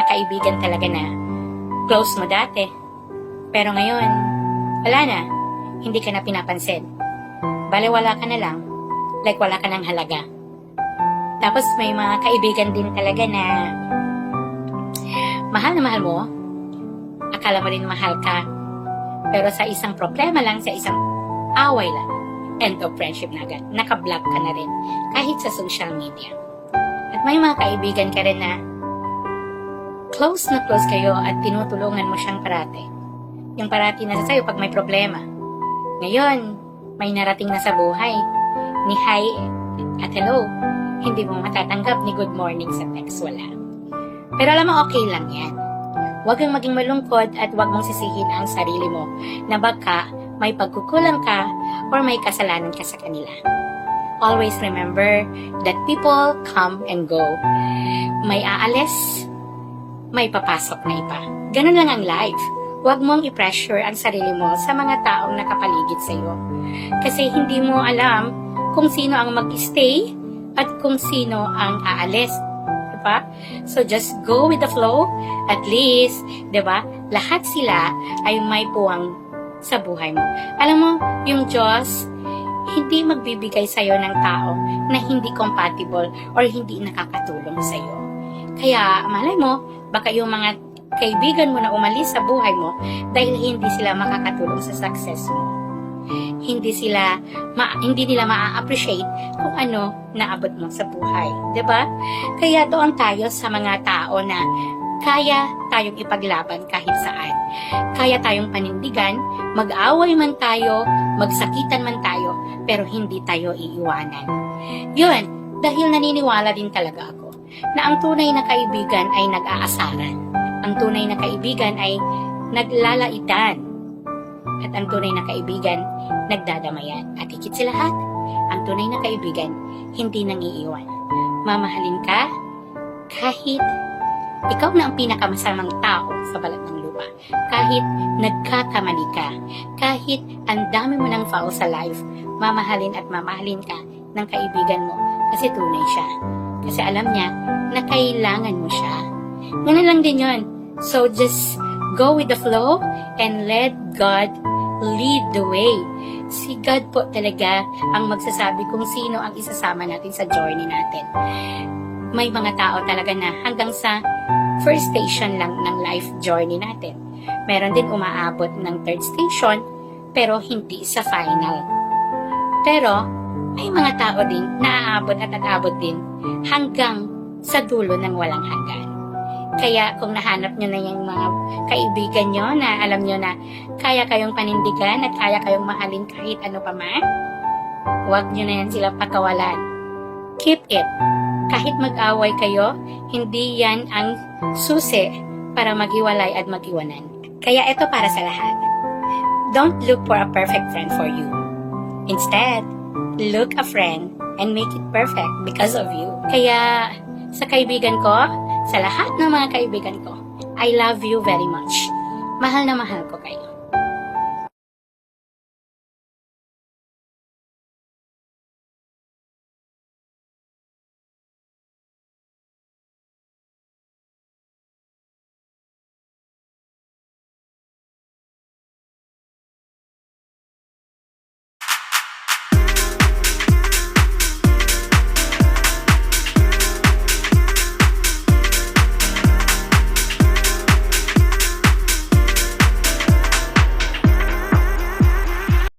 kaibigan talaga na close mo dati. Pero ngayon, wala na. Hindi ka na pinapansin. Wala ka na lang. Like wala ka ng halaga. Tapos may mga kaibigan din talaga na mahal na mahal mo. Akala mo rin mahal ka. Pero sa isang problema lang, sa isang away lang, end of friendship na agad. Naka-block ka na rin. Kahit sa social media. At may mga kaibigan ka rin na close na close kayo at tinutulungan mo siyang parati. Yung parati na sa'yo pag may problema. Ngayon, may narating na sa buhay. Ni hi at hello. Hindi mo matatanggap ni good morning sa text. Wala. Pero alam mo, okay lang yan. Huwag kang maging malungkot at huwag mong sisihin ang sarili mo na baka may pagkukulang ka or may kasalanan ka sa kanila. Always remember that people come and go. May aalis, may papasok na iba. Ganun lang ang life. Huwag mong i-pressure ang sarili mo sa mga taong nakapaligid sa iyo. Kasi hindi mo alam kung sino ang mag-stay at kung sino ang aalis. Diba? So just go with the flow. At least, diba? Lahat sila ay may puwang sa buhay mo. Alam mo, yung Diyos, hindi magbibigay sa'yo ng tao na hindi compatible or hindi nakakatulong sa'yo. Kaya, malay mo, baka yung mga kaibigan mo na umalis sa buhay mo dahil hindi sila makakatulong sa success mo. Hindi nila ma-appreciate kung ano naabot mo sa buhay. 'Di ba? Kaya doon tayo sa mga tao na kaya tayong ipaglaban kahit saan. Kaya tayong panindigan, mag-away man tayo, magsakitan man tayo, pero hindi tayo iiwanan. Yun, dahil naniniwala din talaga ako na ang tunay na kaibigan ay nag-aasaran. Ang tunay na kaibigan ay naglalaitan. At ang tunay na kaibigan, nagdadamayan. At higit sa lahat, ang tunay na kaibigan, hindi nang iiwan. Mamahalin ka kahit ikaw na ang pinakamasamang tao sa balat ng lupa. Kahit nagkakamali ka, kahit ang dami mo ng foul sa life, mamahalin at mamahalin ka ng kaibigan mo kasi tunay siya. Kasi alam niya na kailangan mo siya. Ganun lang din yun. So just go with the flow and let God lead the way. Si God po talaga ang magsasabi kung sino ang isasama natin sa journey natin. May mga tao talaga na hanggang sa first station lang ng life journey natin. Meron din umaabot ng third station pero hindi sa final. Pero may mga tao din na aabot at aabot din hanggang sa dulo ng walang hanggan. Kaya kung nahanap nyo na yung mga kaibigan nyo na alam nyo na kaya kayong panindigan at kaya kayong mahalin kahit ano pa man, huwag nyo na yan sila pakawalan. Keep it. Kahit mag-away kayo, hindi yan ang susi para maghiwalay at mag-iwanan. Kaya ito para sa lahat. Don't look for a perfect friend for you. Instead, look a friend and make it perfect because of you. Kaya sa kaibigan ko, sa lahat ng mga kaibigan ko, I love you very much. Mahal na mahal ko kayo.